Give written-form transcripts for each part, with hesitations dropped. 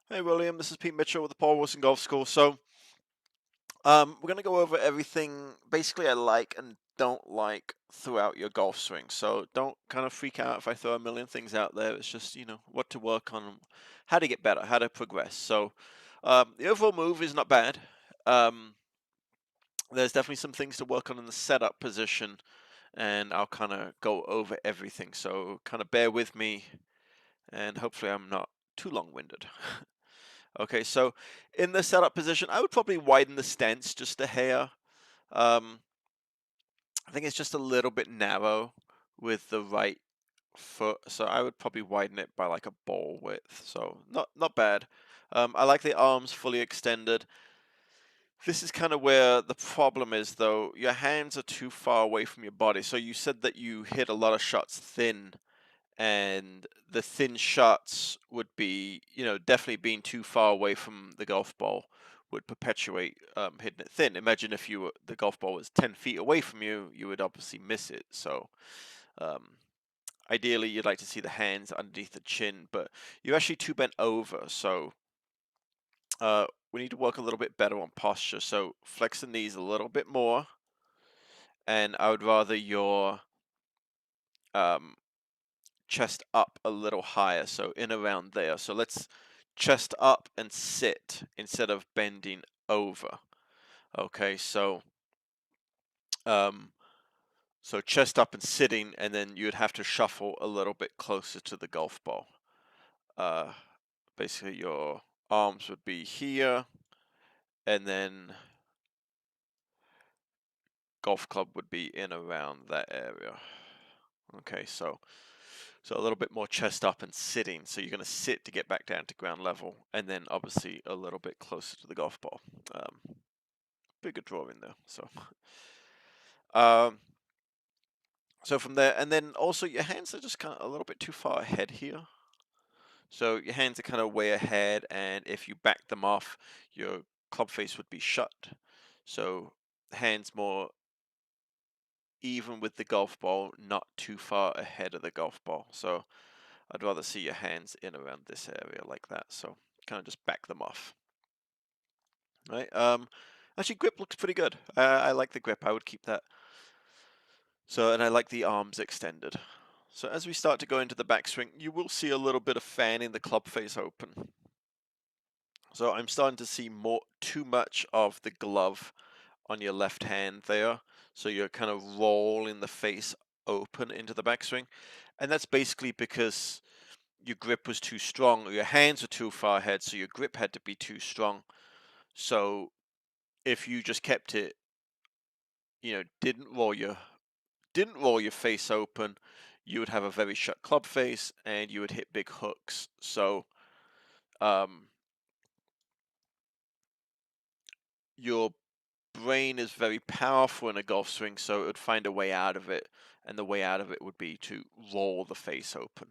Hey William, this is Pete Mitchell with the Paul Wilson Golf School. We're going to go over everything basically I like and don't like throughout your golf swing. So don't kind of freak out if I throw a million things out there. It's just, what to work on, and how to get better, how to progress. The overall move is not bad. Um, there's definitely some things to work on in the setup position, and I'll kind of go over everything. So kind of bear with me, and hopefully I'm not too long-winded. Okay, so in the setup position, I would probably widen the stance just a hair. Um, I think it's just a little bit narrow with the right foot, so I would probably widen it by like a ball width. So not bad. I like the arms fully extended. This is kind of where the problem is, though. Your hands are too far away from your body. So you said that you hit a lot of shots thin, and the thin shots would be, definitely being too far away from the golf ball would perpetuate hitting it thin. Imagine if the golf ball was 10 feet away from you, you would obviously miss it. So um, ideally, you'd like to see the hands underneath the chin, but you're actually too bent over. So we need to work a little bit better on posture. So flex the knees a little bit more, and I would rather your um, chest up a little higher, so in around there. So let's chest up and sit instead of bending over. Okay, um, so chest up and sitting, and then you'd have to shuffle a little bit closer to the golf ball. Uh, Basically, your arms would be here, and then golf club would be in around that area. Okay, so a little bit more chest up and sitting. So you're going to sit to get back down to ground level, and then obviously a little bit closer to the golf ball. Bigger drawing there. Um, so from there, and then also your hands are just kind of a little bit too far ahead here. So your hands are kind of way ahead, and if you back them off, your club face would be shut. So hands more even with the golf ball, not too far ahead of the golf ball. So I'd rather see your hands in around this area like that. So kind of just back them off. Right. Actually, grip looks pretty good. I like the grip. I would keep that. So, and I like the arms extended. So as we start to go into the backswing, you will see a little bit of fanning the club face open. So I'm starting to see too much of the glove on your left hand there. So you're kind of rolling the face open into the backswing. And that's basically because your grip was too strong, or your hands were too far ahead, so your grip had to be too strong. So if you just kept it, didn't roll your face open, you would have a very shut club face and you would hit big hooks. So um, your brain is very powerful in a golf swing, so it would find a way out of it, and the way out of it would be to roll the face open.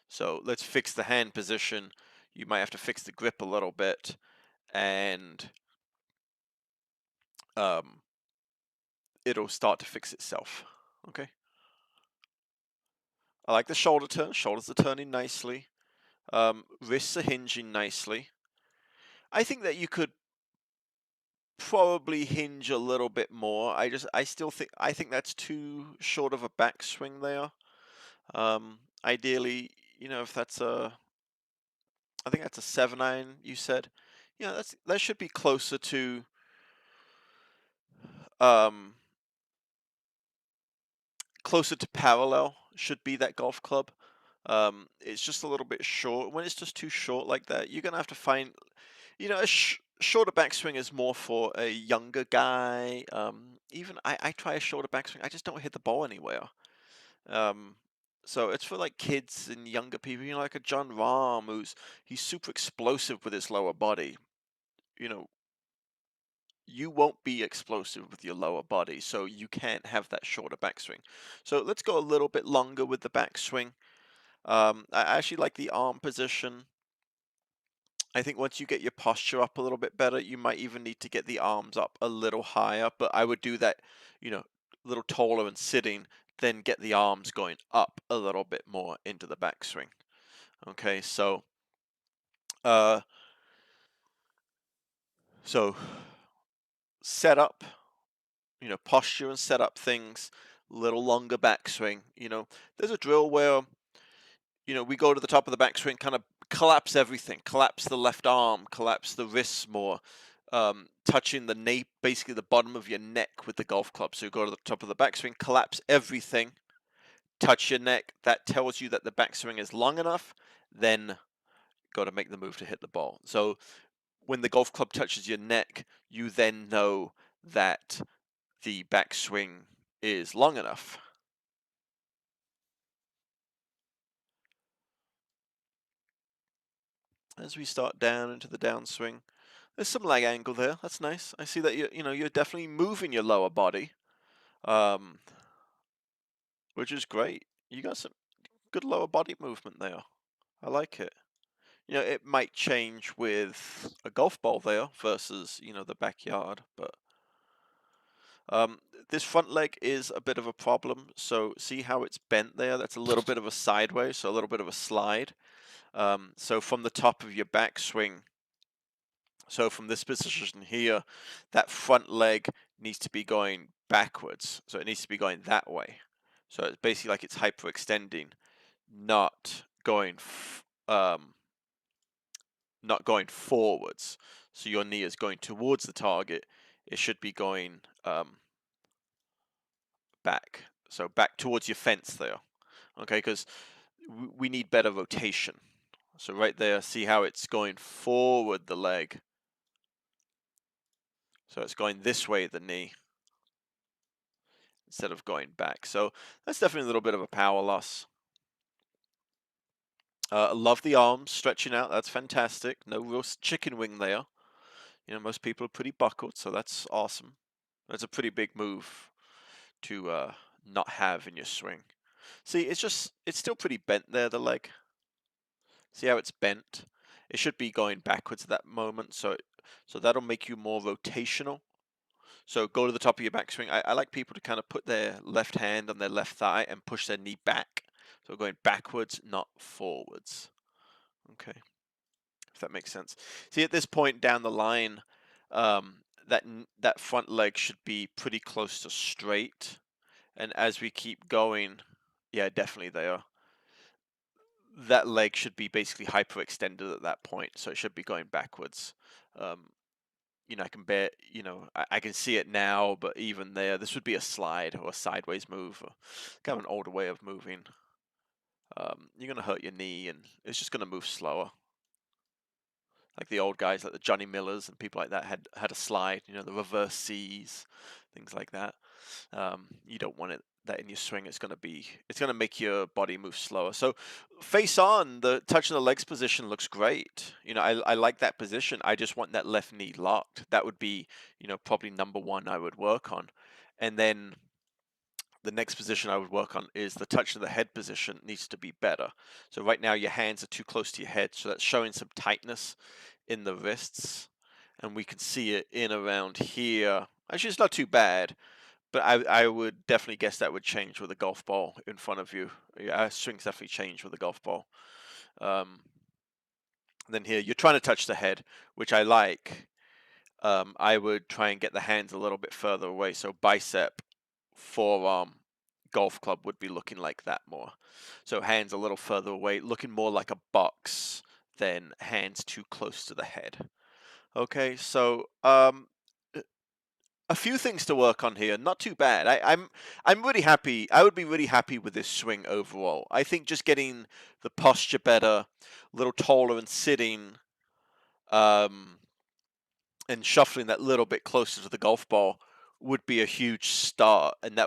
So let's fix the hand position. You might have to fix the grip a little bit, and um, it'll start to fix itself. Okay. I like the shoulder turn. Shoulders are turning nicely. Wrists are hinging nicely. I think that you could probably hinge a little bit more. I think that's too short of a backswing there. Ideally, if I think that's a 7-iron. You said, that should be um, closer to parallel. Should be that golf club. It's just a little bit short. When it's just too short like that, you're gonna have to find, a shorter backswing is more for a younger guy. Even I try a shorter backswing. I just don't hit the ball anywhere. Um, so it's for like kids and younger people, like a John Rahm he's super explosive with his lower body. You know, you won't be explosive with your lower body, so you can't have that shorter backswing. So let's go a little bit longer with the backswing. I actually like the arm position. I think once you get your posture up a little bit better, you might even need to get the arms up a little higher, but I would do that, a little taller and sitting, then get the arms going up a little bit more into the backswing. Okay, so uh, So set up, posture and set up things, little longer backswing. There's a drill where, we go to the top of the backswing, kind of collapse everything, collapse the left arm, collapse the wrists more, touching the nape, basically the bottom of your neck with the golf club. So you go to the top of the backswing, collapse everything, touch your neck. That tells you that the backswing is long enough. Then got to make the move to hit the ball. So when the golf club touches your neck, you then know that the backswing is long enough. As we start down into the downswing, there's some leg angle there. That's nice. I see that you're definitely moving your lower body, um, which is great. You got some good lower body movement there. I like it. It might change with a golf ball there versus the backyard, but um, this front leg is a bit of a problem. So see how it's bent there? That's a little bit of a sideways, so a little bit of a slide. So from the top of your backswing, so from this position here, that front leg needs to be going backwards. So it needs to be going that way. So it's basically like it's hyperextending, not going not going forwards. So your knee is going towards the target. It should be going back. So back towards your fence there. Okay, because we need better rotation. So right there, see how it's going forward, the leg. So it's going this way, the knee, instead of going back. So that's definitely a little bit of a power loss. Love the arms stretching out. That's fantastic. No real chicken wing there. Most people are pretty buckled, so that's awesome. That's a pretty big move to not have in your swing. See, it's still pretty bent there, the leg. See how it's bent? It should be going backwards at that moment, so that'll make you more rotational. So go to the top of your backswing. I like people to kind of put their left hand on their left thigh and push their knee back. So going backwards, not forwards. Okay, if that makes sense. See, at this point down the line, that front leg should be pretty close to straight. And as we keep going, yeah, definitely they are. That leg should be basically hyperextended at that point, so it should be going backwards. Um, I can bear, I can see it now, but even there, this would be a slide or a sideways move, or kind of an older way of moving. You're going to hurt your knee, and it's just going to move slower. Like the old guys, like the Johnny Millers and people like that had a slide, the reverse C's, things like that. You don't want that in your swing. It's going to make your body move slower. So face on, the touch in the legs position looks great. I like that position. I just want that left knee locked. That would be, probably number one I would work on. And then the next position I would work on is the touch of the head position needs to be better. So right now your hands are too close to your head, so that's showing some tightness in the wrists, and we can see it in around here. Actually, it's not too bad, but I would definitely guess that would change with a golf ball in front of you. Yeah, our swings definitely change with a golf ball. Then here, you're trying to touch the head, which I like. I would try and get the hands a little bit further away. So bicep, forearm, golf club would be looking like that more. So hands a little further away, looking more like a box than hands too close to the head. Okay, so a few things to work on here. Not too bad. I'm really happy. I would be really happy with this swing overall. I think just getting the posture better, a little taller and sitting, um, and shuffling that little bit closer to the golf ball would be a huge start, and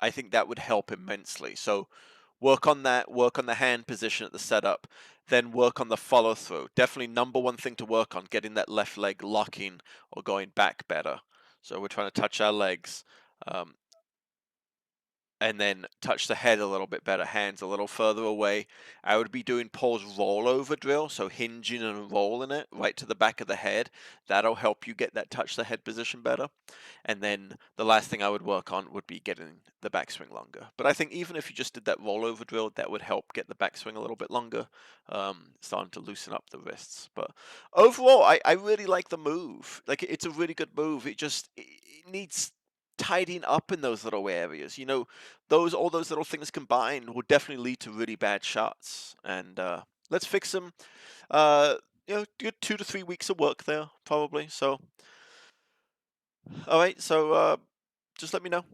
I think that would help immensely. So work on that, work on the hand position at the setup, then work on the follow through. Definitely number one thing to work on, getting that left leg locking or going back better. So we're trying to touch our legs. Um, and then touch the head a little bit better, hands a little further away. I would be doing Paul's rollover drill, so hinging and rolling it right to the back of the head. That'll help you get that touch the head position better. And then the last thing I would work on would be getting the backswing longer. But I think even if you just did that rollover drill, that would help get the backswing a little bit longer, starting to loosen up the wrists. But overall, I really like the move. Like it's a really good move. It needs tidying up in those little areas. Those all those little things combined will definitely lead to really bad shots. And let's fix them. Good 2 to 3 weeks of work there probably. So all right, so just let me know.